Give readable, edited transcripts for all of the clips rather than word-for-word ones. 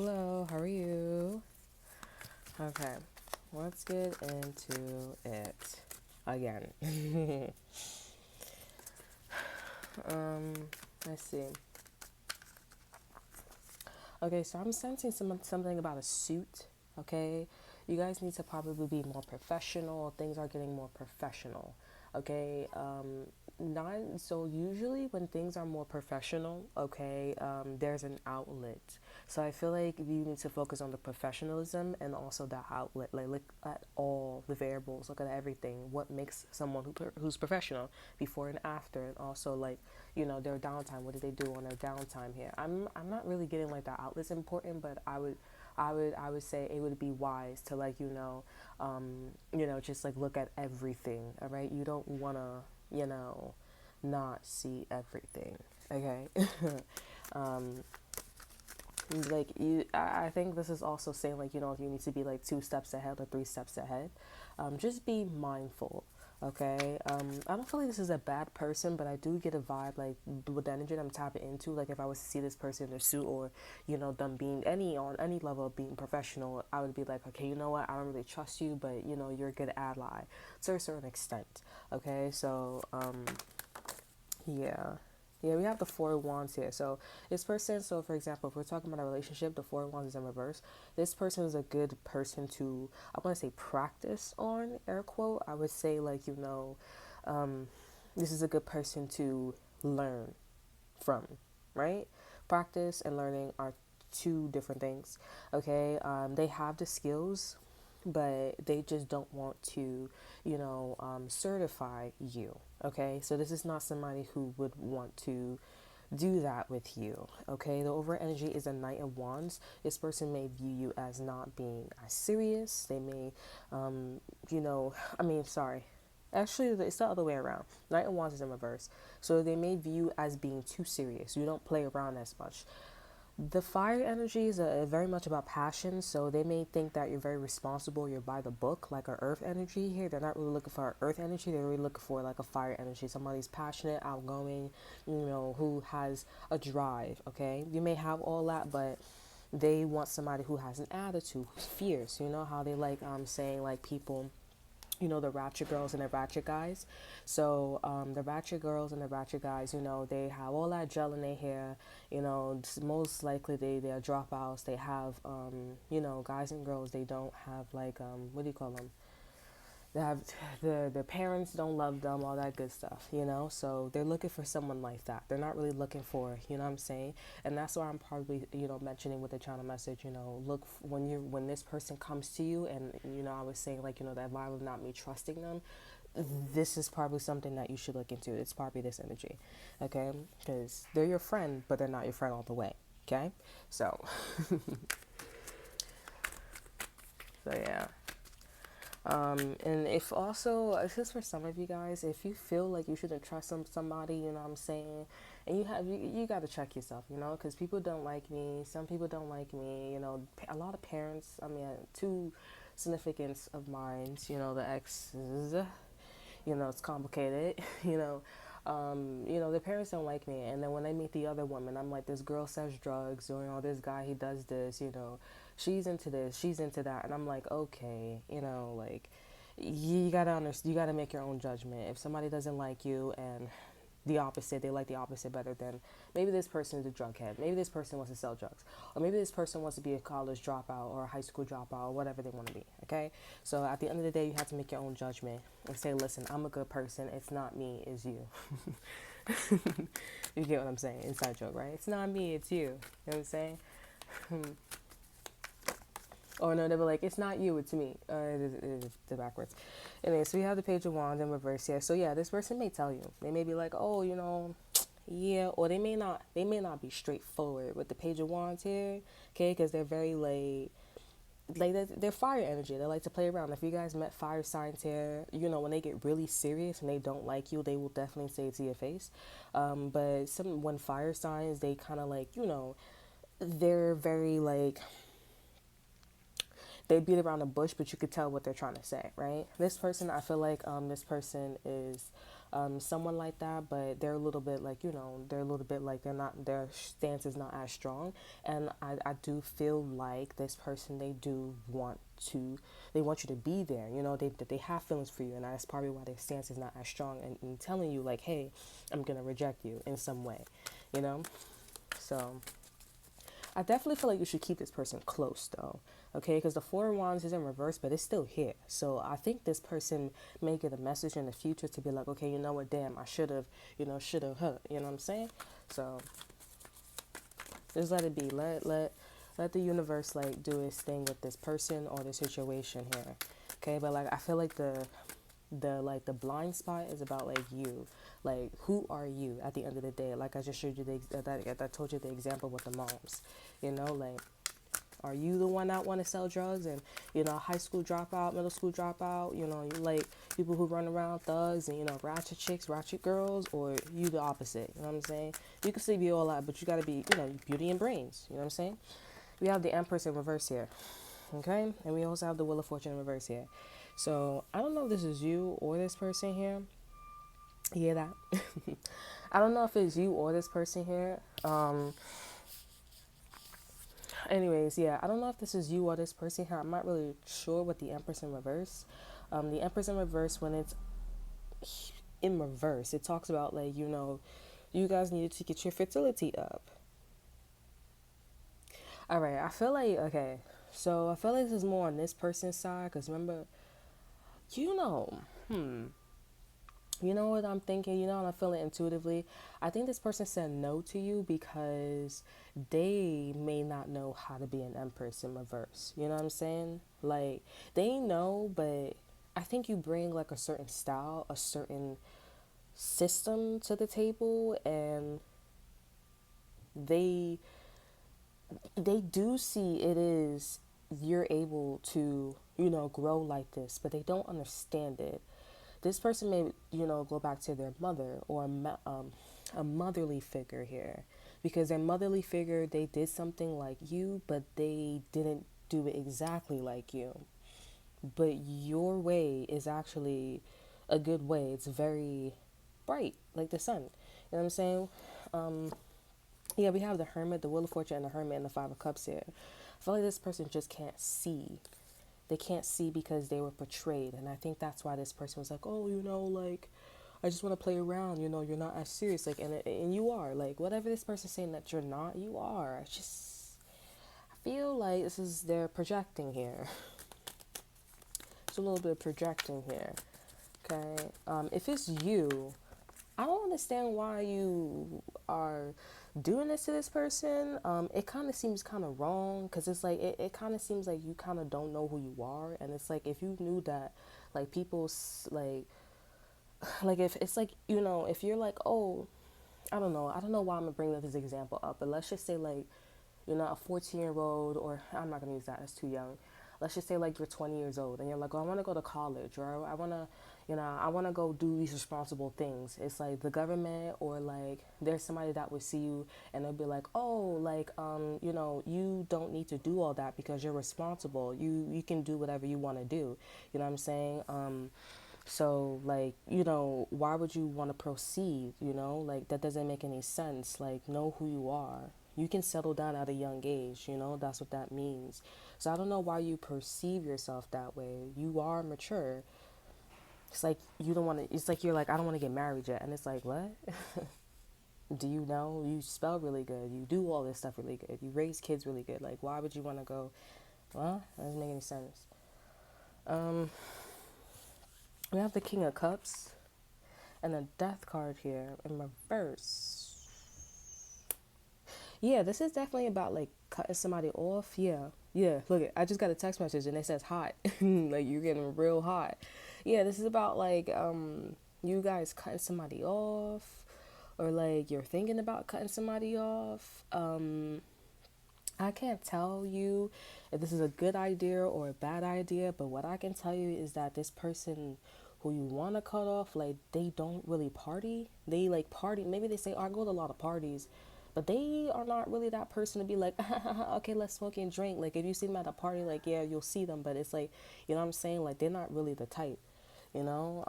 Hello, how are you? Okay, let's get into it again. um, let's see. Okay, so I'm sensing something about a suit. Okay, you guys need to probably be more professional. Things are getting more professional. Okay, not so usually when things are more professional. Okay, there's an outlet. So I feel like you need to focus on the professionalism and also the outlet. Like look at all the variables. Look at everything. What makes someone who's professional before and after, and also like their downtime. What do they do on their downtime here? I'm not really getting like the outlet's important, but I would say it would be wise to like just like look at everything. All right, you don't wanna not see everything. Okay. um, like I think this is also saying like you need to be like 2 steps ahead or 3 steps ahead. Just be mindful. Okay, I don't feel like this is a bad person, but I do get a vibe like with the energy that I'm tapping into. Like if I was to see this person in their suit, or them being on any level of being professional, I would be like, okay, you know what, I don't really trust you, but you're a good ally to a certain extent. Okay, so yeah. Yeah, we have the Four of Wands here. So this person, so for example, if we're talking about a relationship, the Four of Wands is in reverse. This person is a good person to, I want to say practice on, air quote. I would say like, um, this is a good person to learn from, right? Practice and learning are two different things, okay? They have the skills, but they just don't want to, certify you, okay? So this is not somebody who would want to do that with you, okay? The over energy is a Knight of Wands. This person may view you as not being as serious. They may, sorry. Actually, it's the other way around. Knight of Wands is in reverse. So they may view you as being too serious. You don't play around as much. The fire energy is very much about passion, so they may think that you're very responsible, you're by the book, like our earth energy here. They're not really looking for our earth energy, they're really looking for like a fire energy. Somebody's passionate, outgoing, who has a drive, okay? You may have all that, but they want somebody who has an attitude, who's fierce. You know how they like saying like people, the ratchet girls and the ratchet guys. So the ratchet girls and the ratchet guys, they have all that gel in their hair. Most likely they're dropouts. They have, guys and girls. They don't have like what do you call them? They have the parents don't love them, all that good stuff. So they're looking for someone like that. They're not really looking for, what I'm saying. And that's why I'm probably mentioning with the channel message. Look when this person comes to you, and I was saying like that vibe of not me trusting them. This is probably something that you should look into. It's probably this energy, okay? Because they're your friend, but they're not your friend all the way. Okay, so so yeah. And if also, it's just for some of you guys, if you feel like you shouldn't trust somebody, what I'm saying, and you got to check yourself, because people don't like me. Some people don't like me. A lot of parents. I mean, two significance of mine. The exes. It's complicated. The parents don't like me, and then when I meet the other woman, I'm like, this girl sells drugs, or this guy he does this, she's into this, she's into that, and I'm like, okay, like you gotta understand, you gotta make your own judgment. If somebody doesn't like you and the opposite, they like the opposite better, then maybe this person is a drug head, maybe this person wants to sell drugs, or maybe this person wants to be a college dropout or a high school dropout, or whatever they want to be. Okay, so at the end of the day, you have to make your own judgment and say, listen, I'm a good person, it's not me, it's you. You get what I'm saying? Inside joke, right? It's not me, it's you. You know what I'm saying? Or no, they were like, it's not you, it's me. It is the backwards. Anyway, so we have the Page of Wands in reverse here. So yeah, this person may tell you. They may be like, oh, yeah, or they may not. They may not be straightforward with the Page of Wands here, okay? Because they're very like they're fire energy. They like to play around. If you guys met fire signs here, when they get really serious and they don't like you, they will definitely say it to your face. But when fire signs, they kind of like, they're very like, they beat around the bush, but you could tell what they're trying to say, right? This person, I feel like this person is someone like that, but they're a little bit like, they're a little bit like their stance is not as strong. And I do feel like this person, they want you to be there, they have feelings for you, and that's probably why their stance is not as strong, and telling you like, hey, I'm gonna reject you in some way, you know. So I definitely feel like you should keep this person close though, okay? Because the Four of Wands is in reverse, but it's still here. So I think this person may get a message in the future to be like, okay, you know what, damn, I should have, you know what I'm saying? So just let it be. Let the universe like do its thing with this person or the situation here, okay? But like I feel like the blind spot is about like you, like who are you at the end of the day? Like I just showed you that I told you the example with the moms, like are you the one that want to sell drugs and high school dropout, middle school dropout, you like people who run around thugs and ratchet chicks, ratchet girls, or you the opposite? You know what I'm saying? You can still be all that, but you got to be beauty and brains. You know what I'm saying? We have the Empress in reverse here, okay, and we also have the Wheel of Fortune in reverse here. So I don't know if this is you or this person here. Yeah, that. I don't know if it's you or this person here. Anyways, yeah, I don't know if this is you or this person here. I'm not really sure with the Empress in reverse. The Empress in reverse, when it's in reverse, it talks about like, you guys needed to get your fertility up. All right, I feel like, okay, so I feel like this is more on this person's side, because remember, you know what I'm thinking, and I feel it intuitively. I think this person said no to you because they may not know how to be an Empress in reverse. You know what I'm saying? Like, they know, but I think you bring like a certain style, a certain system to the table, and they do see it is you're able to, grow like this, but they don't understand it. This person may, go back to their mother or a motherly figure here, because their motherly figure, they did something like you, but they didn't do it exactly like you. But your way is actually a good way. It's very bright, like the sun. You know what I'm saying? Yeah, we have the Hermit, the Wheel of Fortune, and the Hermit, and the Five of Cups here. I feel like this person just can't see. They can't see because they were portrayed, and I think that's why this person was like, oh, like, I just want to play around, you're not as serious, like, and you are, like, whatever this person's saying that you're not, you are. I feel like this is, they're projecting here. It's a little bit of projecting here, okay? If it's you, I don't understand why you are doing this to this person. It kind of seems kind of wrong, because it's like it kind of seems like you kind of don't know who you are, and it's like if you knew that, like, people like if it's like, if you're like, oh, I don't know why I'm gonna bring this example up, but let's just say like, a 14-year-old, or I'm not gonna use that, that's too young. Let's just say like you're 20 years old and you're like, oh, I want to go to college, or I want to, I want to go do these responsible things. It's like the government, or like there's somebody that would see you and they'll be like, oh, like, you don't need to do all that because you're responsible. You can do whatever you want to do. You know what I'm saying? So, like, why would you want to proceed? Like, that doesn't make any sense. Like, know who you are. You can settle down at a young age, that's what that means. So I don't know why you perceive yourself that way. You are mature. It's like you don't want to, it's like you're like, I don't want to get married yet. And it's like, what? Do you know? You spell really good. You do all this stuff really good. You raise kids really good. Like, why would you want to go? Well, that doesn't make any sense. We have the King of Cups and the Death card here in reverse. Yeah, this is definitely about like cutting somebody off. Yeah. Look, I just got a text message and it says hot. Like, you're getting real hot. Yeah, this is about like you guys cutting somebody off, or like you're thinking about cutting somebody off. I can't tell you if this is a good idea or a bad idea, but what I can tell you is that this person who you want to cut off, like, they don't really party. They like party. Maybe they say, oh, I go to a lot of parties, but they are not really that person to be like, okay, let's smoke and drink. Like, if you see them at a party, like, yeah, you'll see them, but it's like, you know what I'm saying? Like, they're not really the type. you know.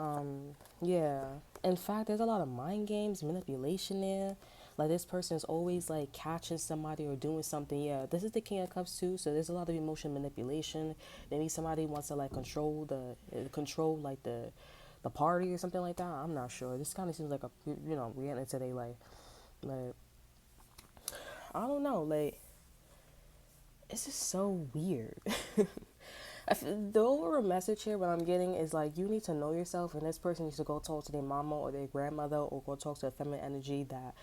Yeah, in fact, there's a lot of mind games, manipulation there. Like this person is always like catching somebody or doing something. Yeah, this is the King of Cups too, so there's a lot of emotion manipulation. Maybe somebody wants to like control like the party or something like that. I'm not sure. This kind of seems like a, you know, we're getting into their life. Like, I don't know, like, it's just so weird. The overall message here, what I'm getting is like, you need to know yourself, and this person needs to go talk to their mama or their grandmother, or go talk to a feminine energy that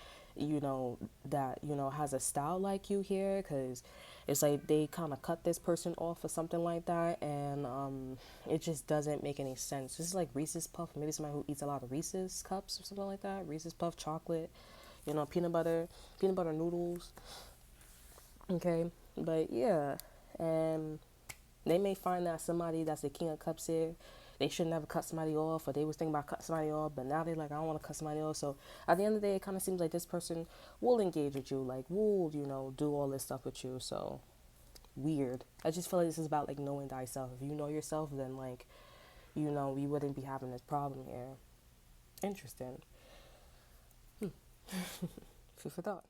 has a style like you here, because it's like they kind of cut this person off or something like that, and it just doesn't make any sense. This is like Reese's Puff, maybe somebody who eats a lot of Reese's cups or something like that. Reese's Puff chocolate, peanut butter noodles. Okay, but yeah, and they may find that somebody that's the King of Cups here, they should never cut somebody off, or they was thinking about cutting somebody off, but now they're like, I don't want to cut somebody off. So at the end of the day, it kind of seems like this person will engage with you, like will, do all this stuff with you. So weird. I just feel like this is about like knowing thyself. If you know yourself, then like, we wouldn't be having this problem here. Interesting. Food for thought.